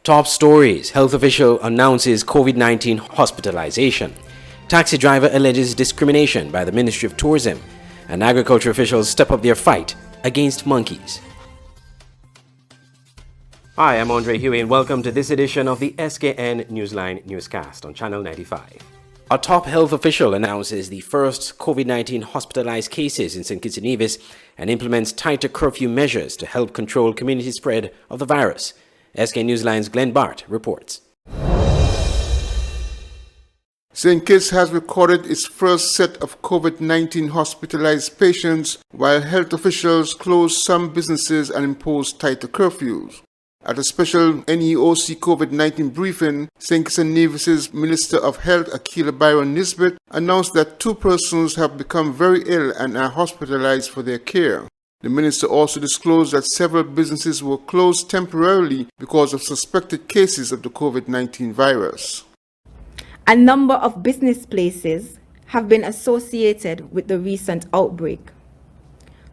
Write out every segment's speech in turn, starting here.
Top stories. Health official announces COVID-19 hospitalization. Taxi driver alleges discrimination by the Ministry of Tourism. And agriculture officials step up their fight against monkeys. Hi, I'm Andre Huey and welcome to this edition of the SKN Newsline Newscast on Channel 95. A top health official announces the first COVID-19 hospitalized cases in St. Kitts and Nevis and implements tighter curfew measures to help control community spread of the virus. SK Newsline's Glenn Bart reports. St. Kitts has recorded its first set of COVID-19 hospitalized patients, while health officials closed some businesses and imposed tighter curfews. At a special NEOC COVID-19 briefing, St. Kitts and Nevis's Minister of Health, Akila Byron Nisbet, announced that 2 persons have become very ill and are hospitalized for their care. The minister also disclosed that several businesses were closed temporarily because of suspected cases of the COVID-19 virus. A number of business places have been associated with the recent outbreak.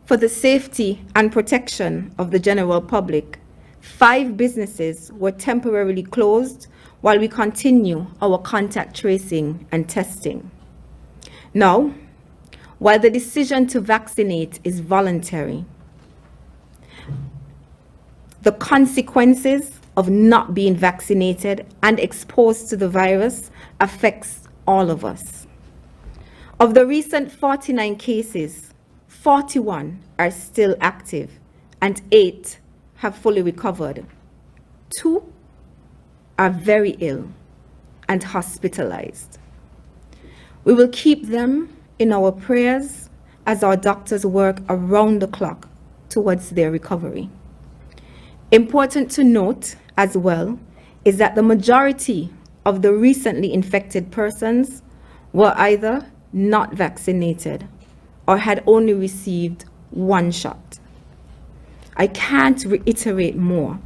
For the safety and protection of the general public, 5 businesses were temporarily closed while we continue our contact tracing and testing. Now, while the decision to vaccinate is voluntary, the consequences of not being vaccinated and exposed to the virus affects all of us. Of the recent 49 cases, 41 are still active and 8 have fully recovered. 2 are very ill and hospitalized. We will keep them in our prayers as our doctors work around the clock towards their recovery. Important to note as well is that the majority of the recently infected persons were either not vaccinated or had only received 1 shot. I can't reiterate more.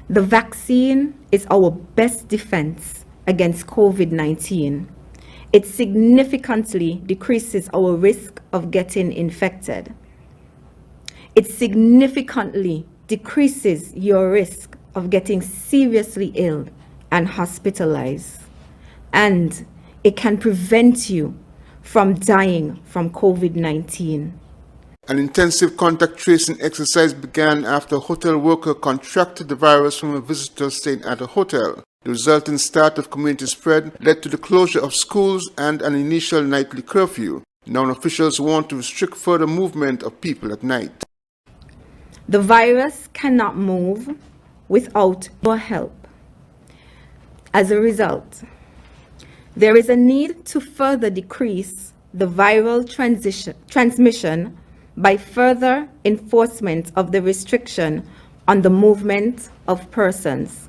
The vaccine is our best defense against COVID-19. It significantly decreases our risk of getting infected. It significantly decreases your risk of getting seriously ill and hospitalized. And it can prevent you from dying from COVID-19. An intensive contact tracing exercise began after a hotel worker contracted the virus from a visitor staying at a hotel. The resulting start of community spread led to the closure of schools and an initial nightly curfew. Now officials want to restrict further movement of people at night. The virus cannot move without your help. As a result, there is a need to further decrease the viral transmission by further enforcement of the restriction on the movement of persons.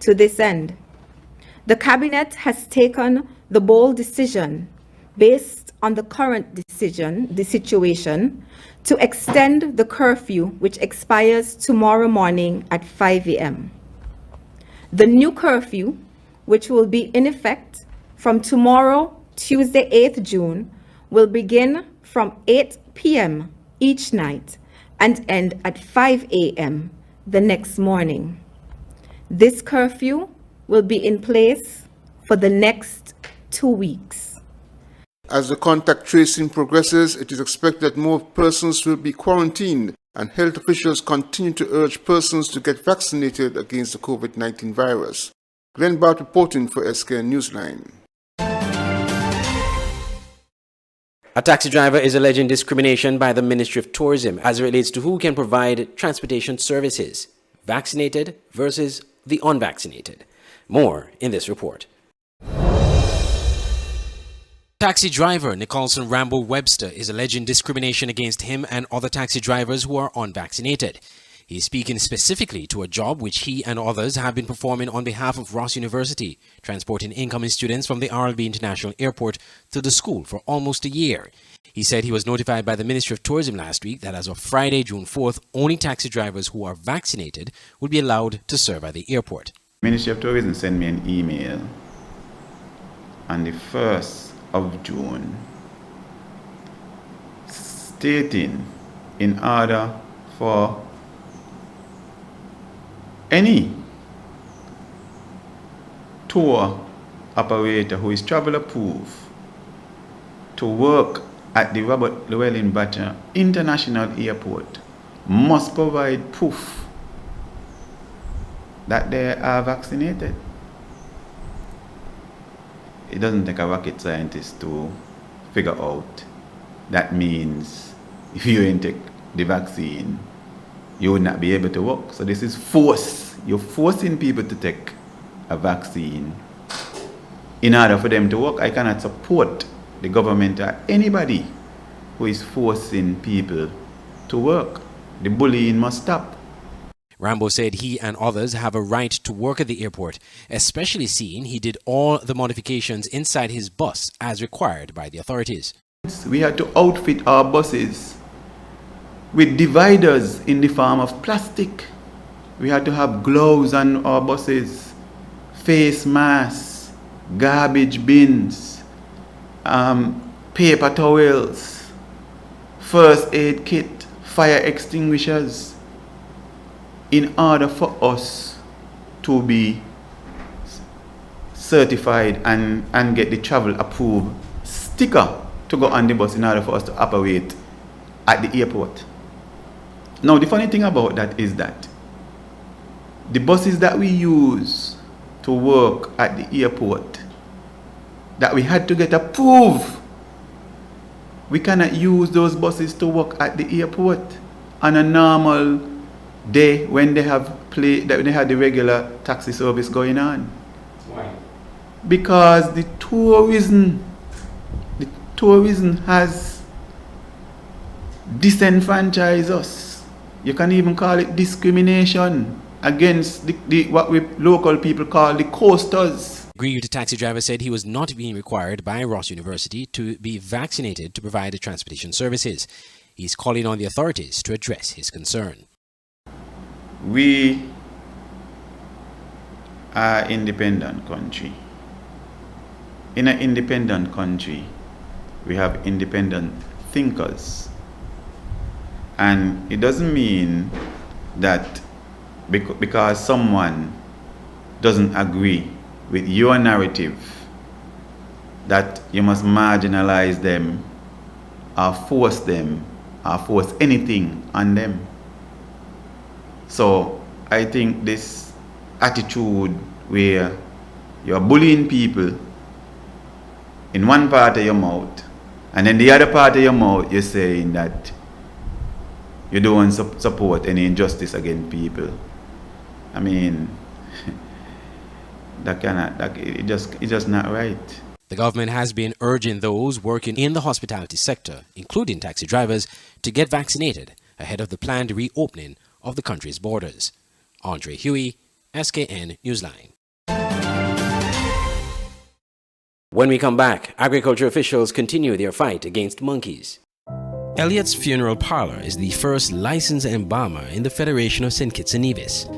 To this end, the Cabinet has taken the bold decision, based on the current situation, to extend the curfew, which expires tomorrow morning at 5 a.m. The new curfew, which will be in effect from tomorrow, Tuesday, 8th June, will begin from 8 p.m. each night and end at 5 a.m. the next morning. This curfew will be in place for the next 2 weeks. As the contact tracing progresses, it is expected that more persons will be quarantined, and health officials continue to urge persons to get vaccinated against the COVID-19 virus. Glenn Bart reporting for SKN Newsline. A taxi driver is alleging discrimination by the Ministry of Tourism as it relates to who can provide transportation services, vaccinated versus the unvaccinated. More in this report. Taxi driver Nicholson Rambo Webster is alleging discrimination against him and other taxi drivers who are unvaccinated. He is speaking specifically to a job which he and others have been performing on behalf of Ross University, transporting incoming students from the RLB International Airport to the school for almost a year. He said he was notified by the Ministry of Tourism last week that as of Friday, June 4th, only taxi drivers who are vaccinated will be allowed to serve at the airport. Ministry of Tourism sent me an email on the 1st of June stating in order for any tour operator who is travel approved to work at the Robert Llewellyn Batcha International Airport must provide proof that they are vaccinated. It doesn't take a rocket scientist to figure out that means if you ain't take the vaccine, you would not be able to work. So this is force. You're forcing people to take a vaccine in order for them to work. I cannot support the government or anybody who is forcing people to work. The bullying must stop. Rambo said he and others have a right to work at the airport, especially seeing he did all the modifications inside his bus as required by the authorities. We had to outfit our buses with dividers in the form of plastic. We had to have gloves on our buses, face masks, garbage bins, paper towels, first aid kit, fire extinguishers, in order for us to be certified and get the travel approved sticker to go on the bus in order for us to operate at the airport. Now the funny thing about that is that the buses that we use to work at the airport that we had to get approved, we cannot use those buses to work at the airport on a normal day when they have when they had the regular taxi service going on. Why? Because the tourism has disenfranchised us. You can even call it discrimination against what we local people call the coasters. Grieved taxi driver said he was not being required by Ross University to be vaccinated to provide the transportation services. He's calling on the authorities to address his concern. We are an independent country. In an independent country, we have independent thinkers. And it doesn't mean that because someone doesn't agree with your narrative that you must marginalize them or force anything on them. So I think this attitude where you're bullying people in one part of your mouth and in the other part of your mouth you're saying that you don't support any injustice against people. I mean, it's just not right. The government has been urging those working in the hospitality sector, including taxi drivers, to get vaccinated ahead of the planned reopening of the country's borders. Andre Huey, SKN Newsline. When we come back, agriculture officials continue their fight against monkeys. Elliotts Funeral Parlor is the first licensed embalmer in the Federation of St. Kitts and Nevis.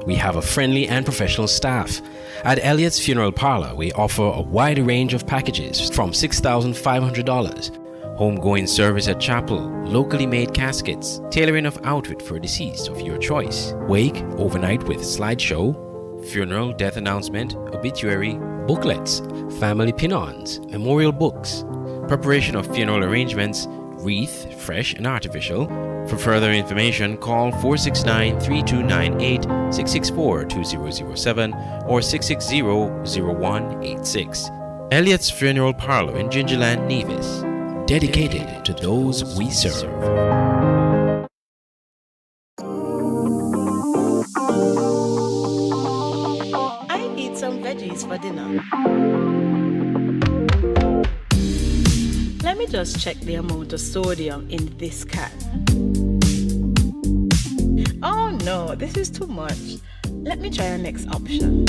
We have a friendly and professional staff. At Elliotts Funeral Parlor, we offer a wide range of packages from $6,500. Homegoing service at chapel, locally made caskets, tailoring of outfit for deceased of your choice, wake overnight with slideshow, funeral death announcement, obituary, booklets, family pin-ons, memorial books, preparation of funeral arrangements, wreath, fresh and artificial. For further information, call 469-3298, 664-2007 or 660-0186. Elliotts Funeral Parlor in Gingerland, Nevis. Dedicated to those we serve. I need some veggies for dinner. Let me just check the amount of sodium in this can. Oh no, this is too much. Let me try our next option.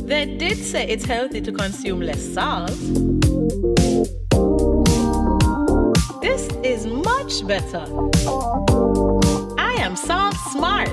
They did say it's healthy to consume less salt. This is much better. I am salt smart.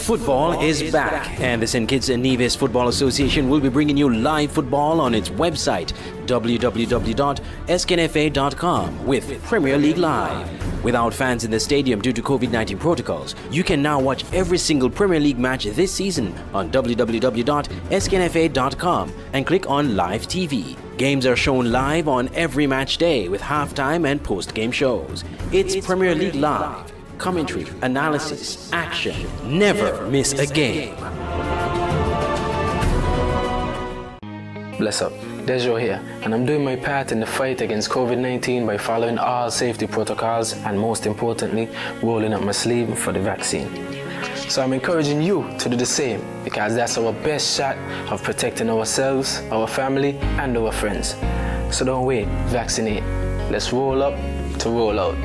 Football is back, and the St. Kitts and Nevis Football Association will be bringing you live football on its website, www.sknfa.com, with Premier League Live. Without fans in the stadium due to COVID-19 protocols, you can now watch every single Premier League match this season on www.sknfa.com and click on Live TV. Games are shown live on every match day with halftime and post-game shows. It's Premier League Live. Commentary, analysis, action. Never miss a game. Bless up, Dejo here, and I'm doing my part in the fight against COVID-19 by following all safety protocols and, most importantly, rolling up my sleeve for the vaccine. So I'm encouraging you to do the same, because that's our best shot of protecting ourselves, our family, and our friends. So don't wait, vaccinate. Let's roll up to roll out.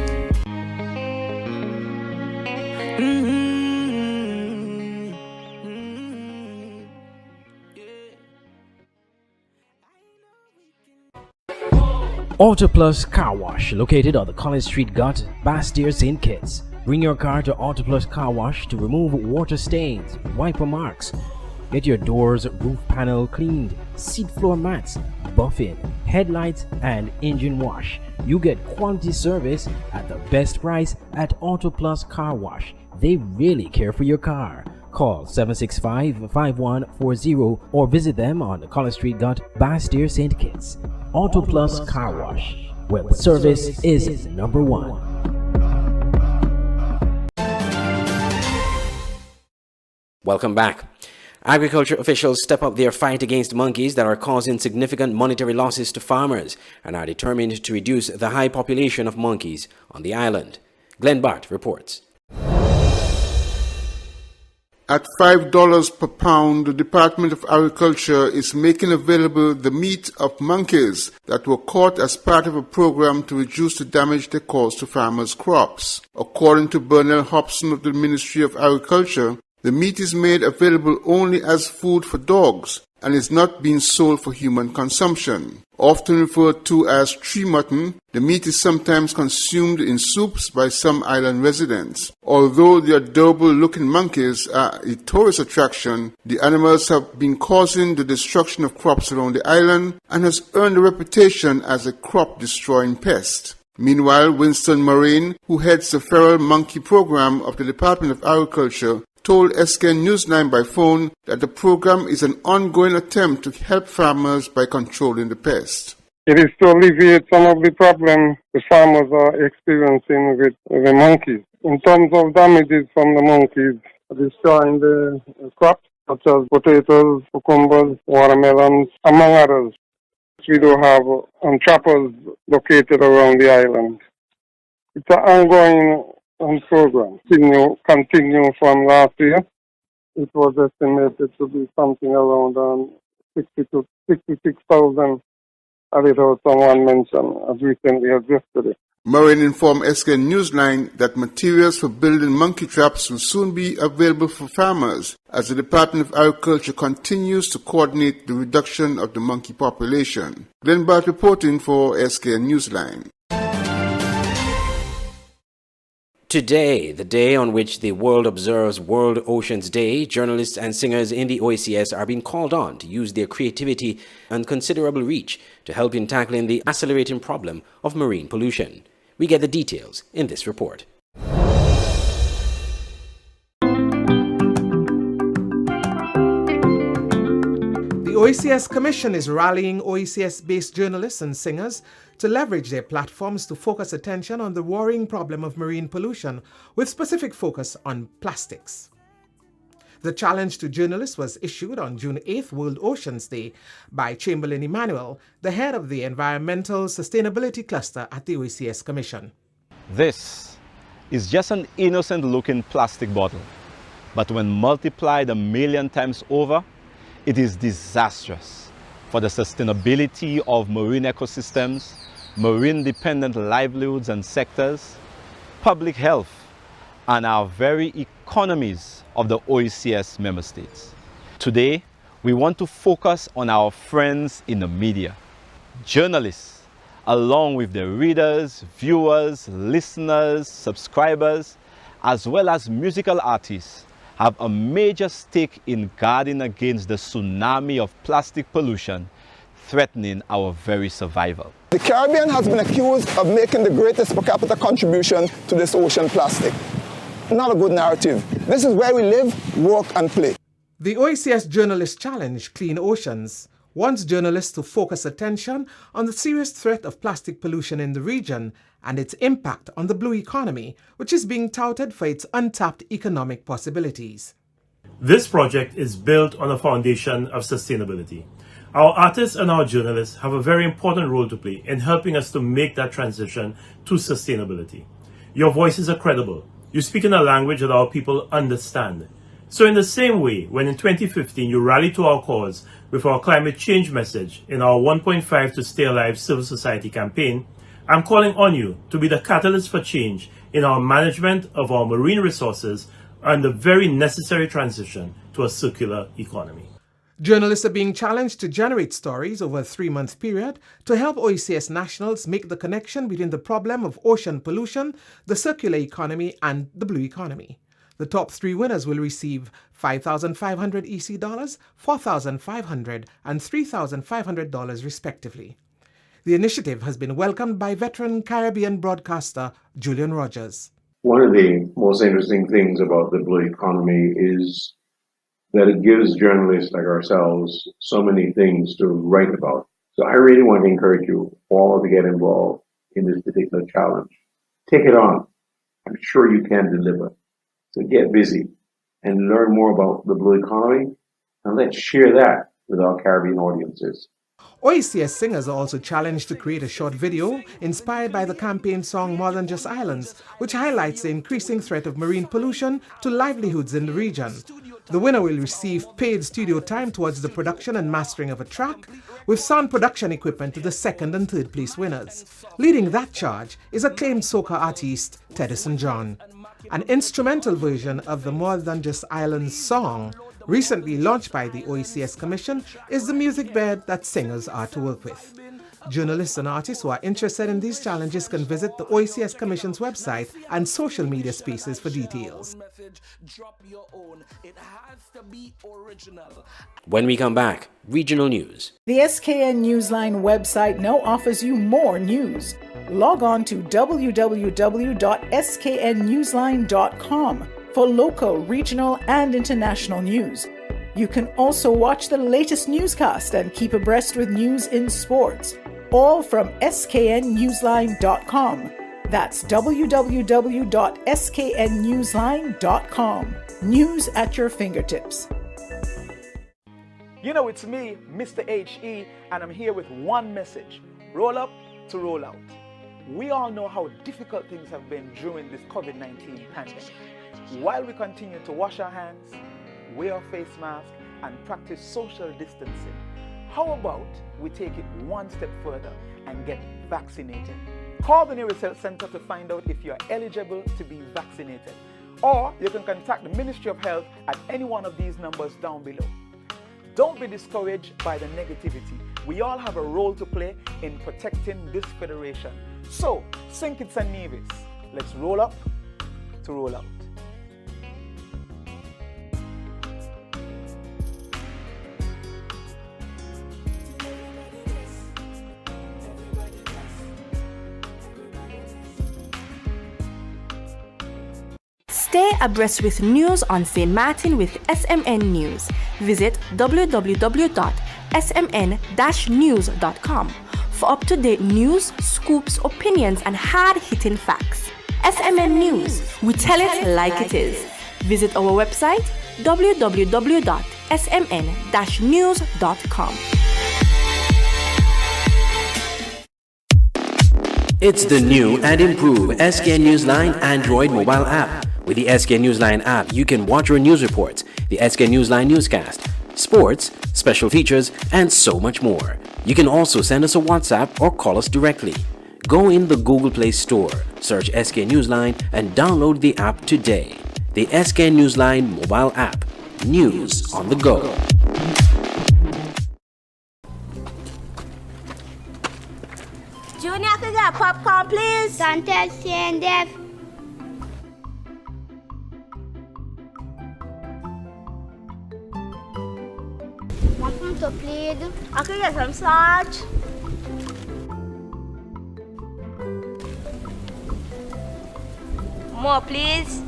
Auto Plus Car Wash, located on the College Street Gut, Bastyr, St. Kitts. Bring your car to Auto Plus Car Wash to remove water stains, wiper marks. Get your doors, roof panel cleaned, seat floor mats, buffing, headlights, and engine wash. You get quality service at the best price at Auto Plus Car Wash. They really care for your car. Call 765-5140 or visit them on the College Street Gut, Bastyr, St. Kitts. Auto Plus Car Wash, where the service is number one. Welcome back. Agriculture officials step up their fight against monkeys that are causing significant monetary losses to farmers and are determined to reduce the high population of monkeys on the island. Glenn Bart reports. At $5 per pound, the Department of Agriculture is making available the meat of monkeys that were caught as part of a program to reduce the damage they cause to farmers' crops. According to Bernal Hobson of the Ministry of Agriculture, the meat is made available only as food for dogs and is not being sold for human consumption. Often referred to as tree mutton, the meat is sometimes consumed in soups by some island residents. Although the adorable-looking monkeys are a tourist attraction, the animals have been causing the destruction of crops around the island and has earned a reputation as a crop-destroying pest. Meanwhile, Winston Moraine, who heads the feral monkey program of the Department of Agriculture, told SKN Newsline by phone that the program is an ongoing attempt to help farmers by controlling the pest. It is to alleviate some of the problems the farmers are experiencing with the monkeys. In terms of damages from the monkeys, destroying the crops such as potatoes, cucumbers, watermelons, among others. We do have trappers located around the island. It's an ongoing program. Continue from last year. It was estimated to be something around 66,000. I heard someone mention as recently as yesterday. Moraine informed SKN Newsline that materials for building monkey traps will soon be available for farmers as the Department of Agriculture continues to coordinate the reduction of the monkey population. Glenn Bart reporting for SKN Newsline. Today, the day on which the world observes World Oceans Day, journalists and singers in the OACS are being called on to use their creativity and considerable reach to help in tackling the accelerating problem of marine pollution. We get the details in this report. The OACS Commission is rallying OACS-based journalists and singers to leverage their platforms to focus attention on the worrying problem of marine pollution, with specific focus on plastics. The challenge to journalists was issued on June 8th, World Oceans Day, by Chamberlain Emmanuel, the head of the Environmental Sustainability Cluster at the OACS Commission. This is just an innocent-looking plastic bottle, but when multiplied 1 million times over, it is disastrous for the sustainability of marine ecosystems, marine-dependent livelihoods and sectors, public health, and our very economies of the OACS member states. Today, we want to focus on our friends in the media, journalists, along with their readers, viewers, listeners, subscribers, as well as musical artists, have a major stake in guarding against the tsunami of plastic pollution threatening our very survival. The Caribbean has been accused of making the greatest per capita contribution to this ocean plastic. Not a good narrative. This is where we live, work and play. The OECS Journalist Challenge, Clean Oceans, wants journalists to focus attention on the serious threat of plastic pollution in the region and its impact on the blue economy, which is being touted for its untapped economic possibilities. This project is built on a foundation of sustainability. Our artists and our journalists have a very important role to play in helping us to make that transition to sustainability. Your voices are credible. You speak in a language that our people understand. So in the same way, when in 2015 you rallied to our cause with our climate change message in our 1.5 to Stay Alive civil society campaign, I'm calling on you to be the catalyst for change in our management of our marine resources and the very necessary transition to a circular economy. Journalists are being challenged to generate stories over a 3-month period to help OECS nationals make the connection between the problem of ocean pollution, the circular economy, and the blue economy. The top 3 winners will receive $5,500 EC dollars, $4,500, and $3,500 respectively. The initiative has been welcomed by veteran Caribbean broadcaster Julian Rogers. One of the most interesting things about the blue economy is that it gives journalists like ourselves so many things to write about. So I really want to encourage you all to get involved in this particular challenge. Take it on. I'm sure you can deliver. So get busy and learn more about the blue economy, and let's share that with our Caribbean audiences. OECS singers are also challenged to create a short video inspired by the campaign song More Than Just Islands, which highlights the increasing threat of marine pollution to livelihoods in the region. The winner will receive paid studio time towards the production and mastering of a track, with sound production equipment to the 2nd and 3rd place winners. Leading that charge is acclaimed soca artist Teddyson John. An instrumental version of the More Than Just Islands song, recently launched by the OECS Commission, is the music bed that singers are to work with. Journalists and artists who are interested in these challenges can visit the OECS Commission's website and social media spaces for details. When we come back, regional news. The SKN Newsline website now offers you more news. Log on to www.sknnewsline.com for local, regional, and international news. You can also watch the latest newscast and keep abreast with news in sports, all from sknnewsline.com. That's www.sknnewsline.com. News at your fingertips. You know, it's me, Mr. HE, and I'm here with one message: roll up to roll out. We all know how difficult things have been during this COVID-19 pandemic. While we continue to wash our hands, wear a face mask, and practice social distancing, how about we take it one step further and get vaccinated? Call the nearest health center to find out if you are eligible to be vaccinated. Or you can contact the Ministry of Health at any one of these numbers down below. Don't be discouraged by the negativity. We all have a role to play in protecting this federation. So, St. Kitts and Nevis, let's roll up to roll out. Stay abreast with news on St. Martin with SMN News. Visit www.smn-news.com for up-to-date news, scoops, opinions, and hard-hitting facts. SMN News, we tell it like it is. Visit our website www.smn-news.com. It's the new and improved SKN Newsline Android mobile app. With the SKN Newsline app, you can watch your news reports, the SKN Newsline Newscast, sports, special features, and so much more. You can also send us a WhatsApp or call us directly. Go in the Google Play Store, search SKN Newsline, and download the app today. The SKN Newsline mobile app. News on the go. Junior, could get popcorn, please? Don't tell Dev. to plead. I can get some Sarge. More, please.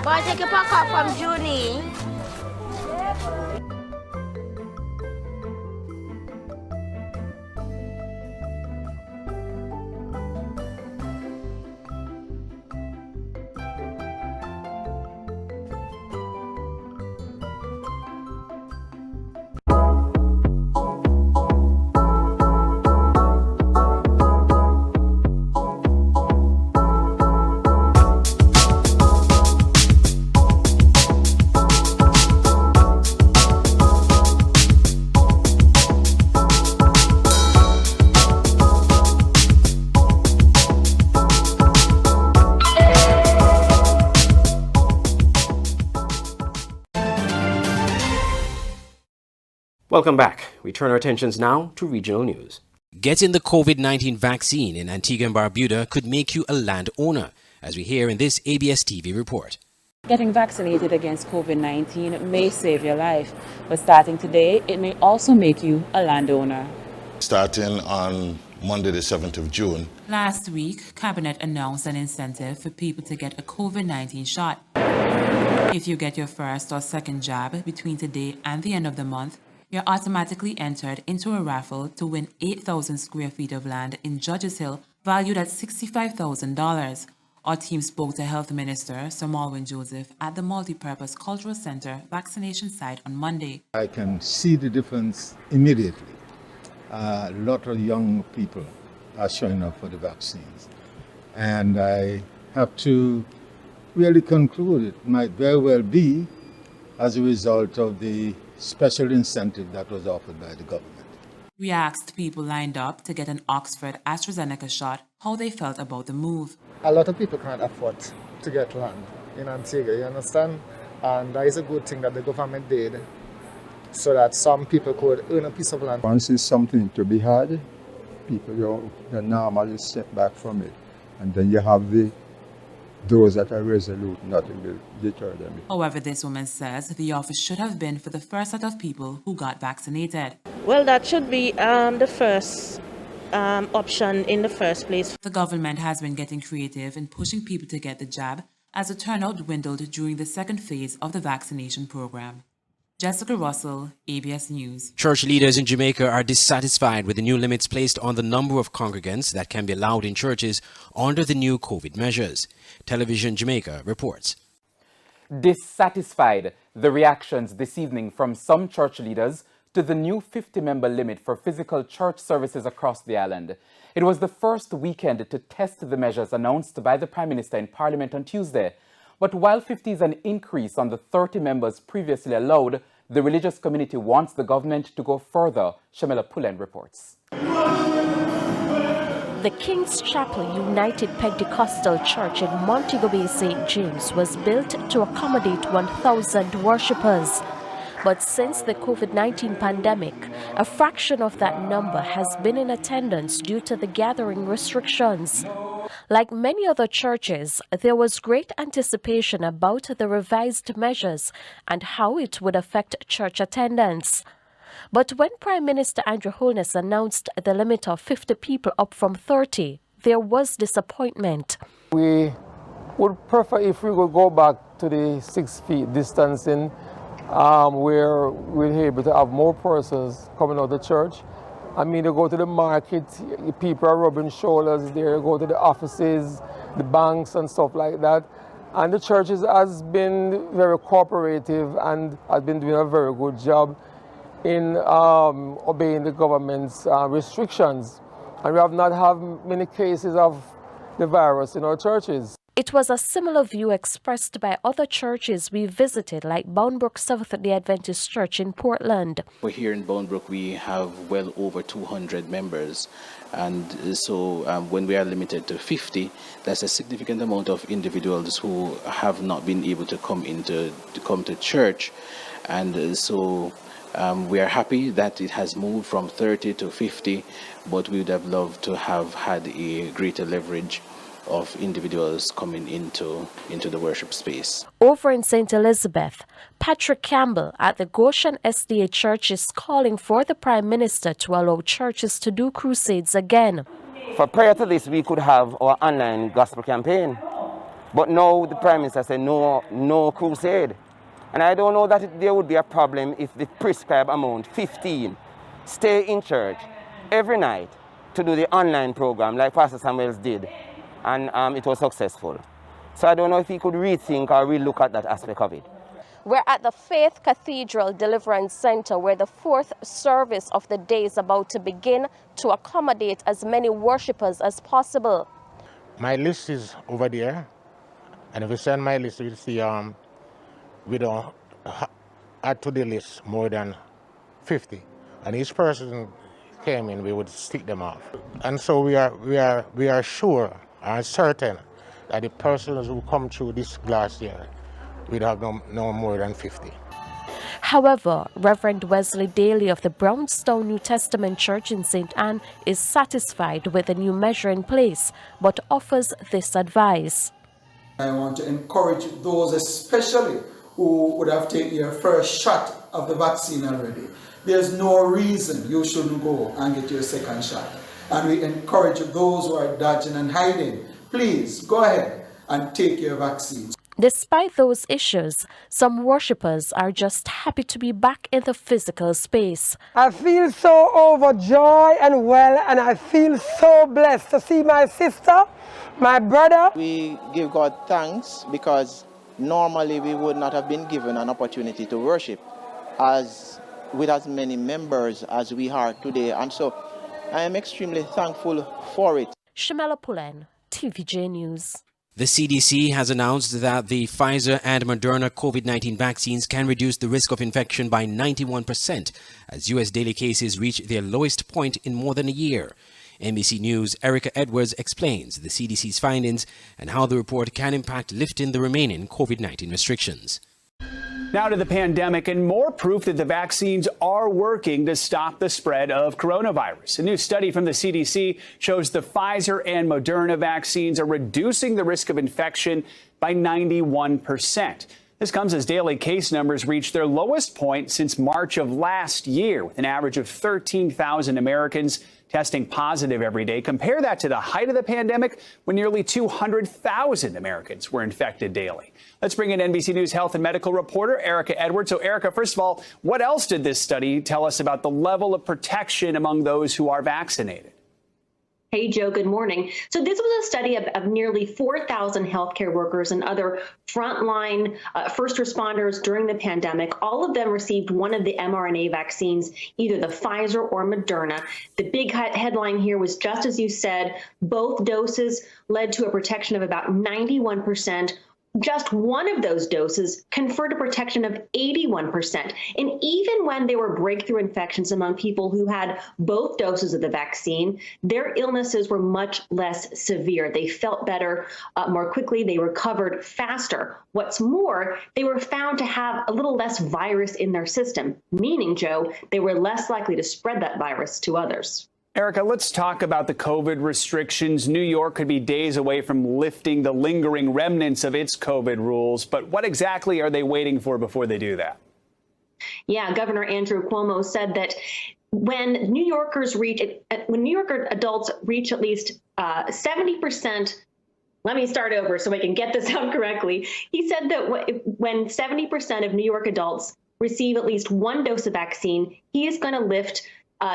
Boy, take a pack up from Junie. Welcome back. We turn our attentions now to regional news. Getting the COVID-19 vaccine in Antigua and Barbuda could make you a landowner, as we hear in this ABS TV report. Getting vaccinated against COVID-19 may save your life, but starting today, it may also make you a landowner. Starting on Monday the 7th of June. Last week, Cabinet announced an incentive for people to get a COVID-19 shot. If you get your first or second jab between today and the end of the month, you're automatically entered into a raffle to win 8,000 square feet of land in Judges Hill, valued at $65,000. Our team spoke to Health Minister Sir Malwin Joseph at the Multipurpose Cultural Center vaccination site on Monday. I can see the difference immediately. A lot of young people are showing up for the vaccines. And I have to really conclude it might very well be as a result of the special incentive that was offered by the government. We asked people lined up to get an Oxford AstraZeneca shot how they felt about the move. A lot of people can't afford to get land in Antigua, you understand? And that is a good thing that the government did so that some people could earn a piece of land. Once it's something to be had, people you normally step back from it. And then you have those that are resolute, nothing will deter them. However, this woman says the offer should have been for the first set of people who got vaccinated. Well, that should be the first option in the first place. The government has been getting creative in pushing people to get the jab as the turnout dwindled during the second phase of the vaccination program. Jessica Russell, ABS News. Church leaders in Jamaica are dissatisfied with the new limits placed on the number of congregants that can be allowed in churches under the new COVID measures. Television Jamaica reports. Dissatisfied, the reactions this evening from some church leaders to the new 50-member limit for physical church services across the island. It was the first weekend to test the measures announced by the Prime Minister in Parliament on Tuesday. But while 50 is an increase on the 30 members previously allowed, the religious community wants the government to go further. Shamela Pullen reports. The King's Chapel United Pentecostal Church in Montego Bay, St. James was built to accommodate 1,000 worshippers. But since the COVID-19 pandemic, a fraction of that number has been in attendance due to the gathering restrictions. Like many other churches, there was great anticipation about the revised measures and how it would affect church attendance. But when Prime Minister Andrew Holness announced the limit of 50 people up from 30, there was disappointment. We would prefer if we could go back to the 6 feet distancing, where we're able to have more persons coming out of the church. I mean, you go to the market, people are rubbing shoulders there, you go to the offices, the banks and stuff like that. And the churches has been very cooperative and has been doing a very good job in obeying the government's restrictions. And we have not had many cases of the virus in our churches. It was a similar view expressed by other churches we visited, like Boundbrook Seventh-day Adventist Church in Portland. We're here in Boundbrook, we have well over 200 members. And so when we are limited to 50, that's a significant amount of individuals who have not been able to come to church. And so we are happy that it has moved from 30 to 50, but we would have loved to have had a greater leverage of individuals coming into the worship space. Over in St. Elizabeth, Patrick Campbell at the Goshen SDA Church is calling for the Prime Minister to allow churches to do crusades again. For prior to this, we could have our online gospel campaign. But now the Prime Minister said no crusade. And I don't know that there would be a problem if the prescribed amount, 15, stay in church every night to do the online program like Pastor Samuels did. And it was successful. So I don't know if he could rethink or relook at that aspect of it. We're at the Faith Cathedral Deliverance Center, where the fourth service of the day is about to begin to accommodate as many worshippers as possible. My list is over there, and if you send my list, you'll see we don't add to the list more than 50, and each person came in, we would stick them off. And so we are sure and certain that the persons who come through this glass here, we'd have no more than 50. However, Reverend Wesley Daly of the Brownstown New Testament Church in St. Anne is satisfied with the new measure in place, but offers this advice. I want to encourage those especially who would have taken your first shot of the vaccine already. There's no reason you shouldn't go and get your second shot. And we encourage those who are dodging and hiding, please go ahead and take your vaccines. Despite those issues, some worshippers are just happy to be back in the physical space. I feel so overjoyed and well, and I feel so blessed to see my sister, my brother. We give God thanks because normally we would not have been given an opportunity to worship with as many members as we are today, and so I am extremely thankful for it. Shamela Pullen, TVJ News. The CDC has announced that the Pfizer and Moderna COVID-19 vaccines can reduce the risk of infection by 91% as U.S. daily cases reach their lowest point in more than a year. NBC News' Erica Edwards explains the CDC's findings and how the report can impact lifting the remaining COVID-19 restrictions. Now to the pandemic and more proof that the vaccines are working to stop the spread of coronavirus. A new study from the CDC shows the Pfizer and Moderna vaccines are reducing the risk of infection by 91%. This comes as daily case numbers reach their lowest point since March of last year, with an average of 13,000 Americans testing positive every day. Compare that to the height of the pandemic, when nearly 200,000 Americans were infected daily. Let's bring in NBC News health and medical reporter Erica Edwards. So, Erica, first of all, what else did this study tell us about the level of protection among those who are vaccinated? Hey, Joe, good morning. So this was a study of nearly 4,000 healthcare workers and other frontline first responders during the pandemic. All of them received one of the mRNA vaccines, either the Pfizer or Moderna. The big headline here was, just as you said, both doses led to a protection of about 91%. Just one of those doses conferred a protection of 81%. And even when there were breakthrough infections among people who had both doses of the vaccine, their illnesses were much less severe. They felt better more quickly. They recovered faster. What's more, they were found to have a little less virus in their system, meaning, Joe, they were less likely to spread that virus to others. Erica, let's talk about the COVID restrictions. New York could be days away from lifting the lingering remnants of its COVID rules. But what exactly are they waiting for before they do that? Yeah, Governor Andrew Cuomo said that when New Yorker adults reach at least 70%, let me start over so I can get this out correctly. He said that when 70% of New York adults receive at least one dose of vaccine, he is going to lift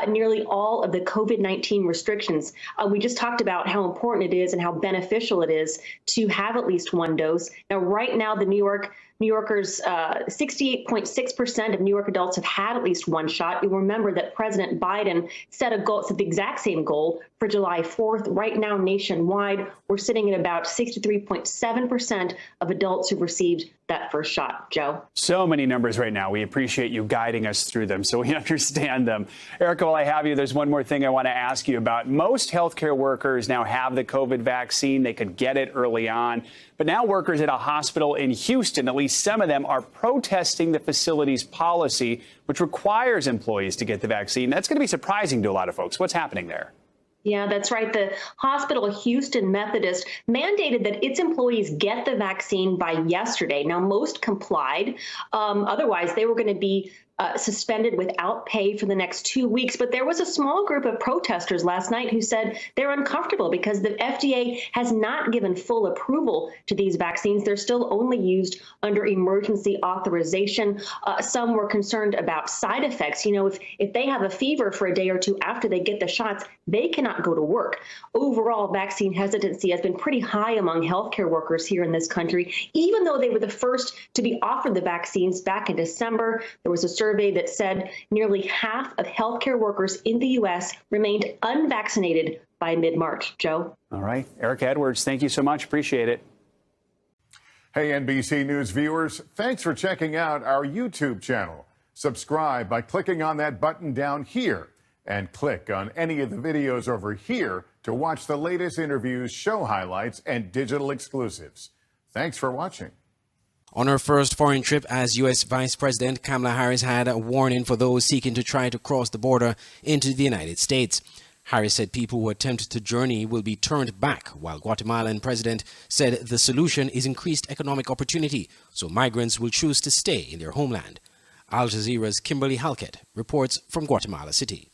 nearly all of the COVID-19 restrictions. We just talked about how important it is and how beneficial it is to have at least one dose. Now, right now, the New Yorkers, 68.6% of New York adults have had at least one shot. You'll remember that President Biden set the exact same goal for July 4th. Right now, nationwide, we're sitting at about 63.7% of adults who've received that first shot. Joe? So many numbers right now. We appreciate you guiding us through them so we understand them. Erica, while I have you, there's one more thing I want to ask you about. Most healthcare workers now have the COVID vaccine. They could get it early on. But now workers at a hospital in Houston, at least least some of them are protesting the facility's policy, which requires employees to get the vaccine. That's going to be surprising to a lot of folks. What's happening there? Yeah, that's right. The hospital, Houston Methodist, mandated that its employees get the vaccine by yesterday. Now, most complied. Otherwise, they were going to be suspended without pay for the next 2 weeks. But there was a small group of protesters last night who said they're uncomfortable because the FDA has not given full approval to these vaccines. They're still only used under emergency authorization. Some were concerned about side effects. You know, if they have a fever for a day or two after they get the shots, they cannot go to work. Overall, vaccine hesitancy has been pretty high among healthcare workers here in this country. Even though they were the first to be offered the vaccines back in December, there was a survey that said nearly half of healthcare workers in the U.S. remained unvaccinated by mid-March. Joe? All right. Eric Edwards, thank you so much. Appreciate it. Hey, NBC News viewers, thanks for checking out our YouTube channel. Subscribe by clicking on that button down here and click on any of the videos over here to watch the latest interviews, show highlights, and digital exclusives. Thanks for watching. On her first foreign trip as U.S. Vice President, Kamala Harris had a warning for those seeking to try to cross the border into the United States. Harris said people who attempt to journey will be turned back, while Guatemalan president said the solution is increased economic opportunity, so migrants will choose to stay in their homeland. Al Jazeera's Kimberly Halkett reports from Guatemala City.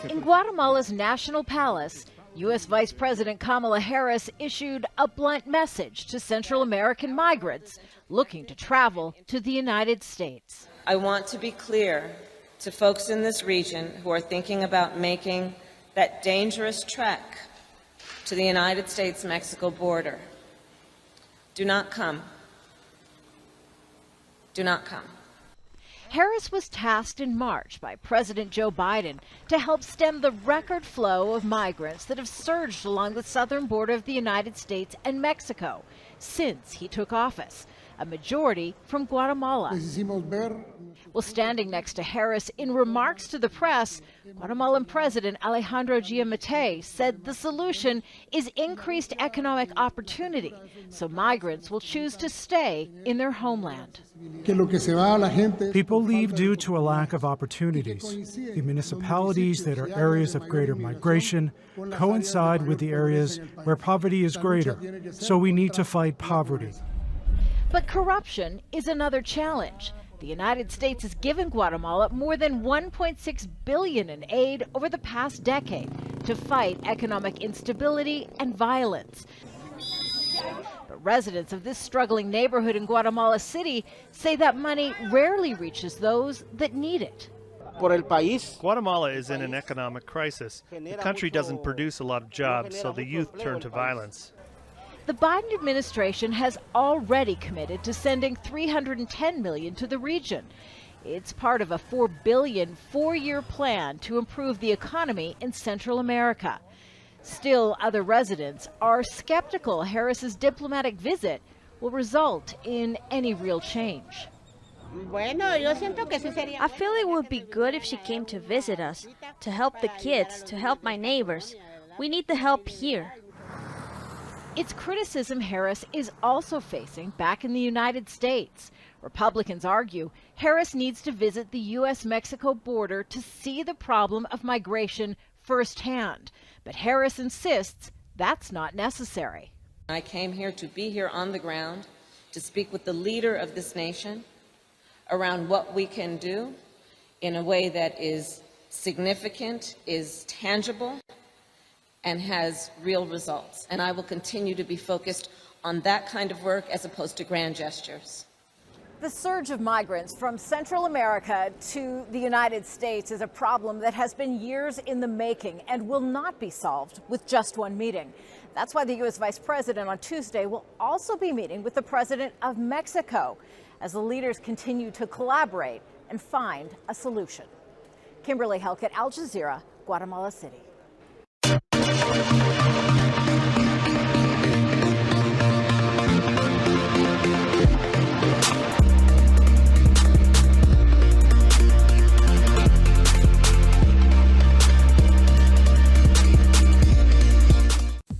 In Guatemala's National Palace, U.S. Vice President Kamala Harris issued a blunt message to Central American migrants looking to travel to the United States. I want to be clear to folks in this region who are thinking about making that dangerous trek to the United States-Mexico border. Do not come. Do not come. Harris was tasked in March by President Joe Biden to help stem the record flow of migrants that have surged along the southern border of the United States and Mexico since he took office, a majority from Guatemala. While standing next to Harris in remarks to the press, Guatemalan President Alejandro Giammattei said the solution is increased economic opportunity, so migrants will choose to stay in their homeland. People leave due to a lack of opportunities. The municipalities that are areas of greater migration coincide with the areas where poverty is greater, so we need to fight poverty. But corruption is another challenge. The United States has given Guatemala more than $1.6 billion in aid over the past decade to fight economic instability and violence. But residents of this struggling neighborhood in Guatemala City say that money rarely reaches those that need it. Guatemala is in an economic crisis. The country doesn't produce a lot of jobs, so the youth turn to violence. The Biden administration has already committed to sending $310 million to the region. It's part of a $4 billion four-year plan to improve the economy in Central America. Still, other residents are skeptical Harris's diplomatic visit will result in any real change. I feel it would be good if she came to visit us, to help the kids, to help my neighbors. We need the help here. It's criticism Harris is also facing back in the United States. Republicans argue Harris needs to visit the U.S.-Mexico border to see the problem of migration firsthand. But Harris insists that's not necessary. I came here to be here on the ground, to speak with the leader of this nation around what we can do in a way that is significant, is tangible, and has real results. And I will continue to be focused on that kind of work as opposed to grand gestures. The surge of migrants from Central America to the United States is a problem that has been years in the making and will not be solved with just one meeting. That's why the U.S. Vice President on Tuesday will also be meeting with the President of Mexico as the leaders continue to collaborate and find a solution. Kimberly Halkett, Al Jazeera, Guatemala City.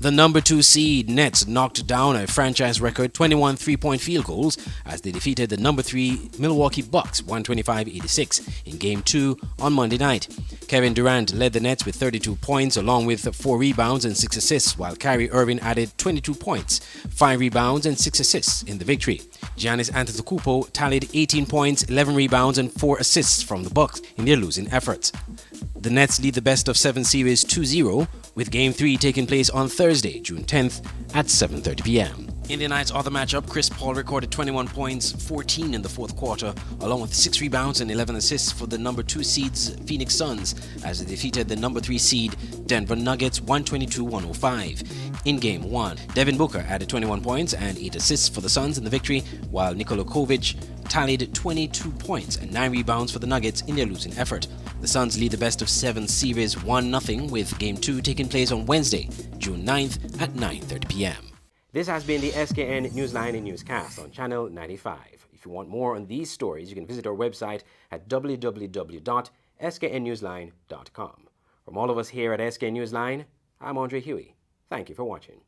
The number 2 seed Nets knocked down a franchise record 21 three-point field goals as they defeated the number 3 Milwaukee Bucks 125-86 in Game 2 on Monday night. Kevin Durant led the Nets with 32 points along with 4 rebounds and 6 assists, while Kyrie Irving added 22 points, 5 rebounds and 6 assists in the victory. Giannis Antetokounmpo tallied 18 points, 11 rebounds and 4 assists from the Bucks in their losing efforts. The Nets lead the best-of-7 series 2-0, with Game 3 taking place on Thursday, June 10th at 7:30 p.m. In the night's other matchup, Chris Paul recorded 21 points, 14 in the fourth quarter, along with 6 rebounds and 11 assists for the number 2 seed's Phoenix Suns as they defeated the number 3 seed Denver Nuggets 122-105. In Game 1, Devin Booker added 21 points and 8 assists for the Suns in the victory, while Nikola Jokic tallied 22 points and 9 rebounds for the Nuggets in their losing effort. The Suns lead the best-of-7 series 1-0, with Game 2 taking place on Wednesday, June 9th at 9:30 p.m. This has been the SKN Newsline and Newscast on Channel 95. If you want more on these stories, you can visit our website at www.sknnewsline.com. From all of us here at SKN Newsline, I'm Andre Huey. Thank you for watching.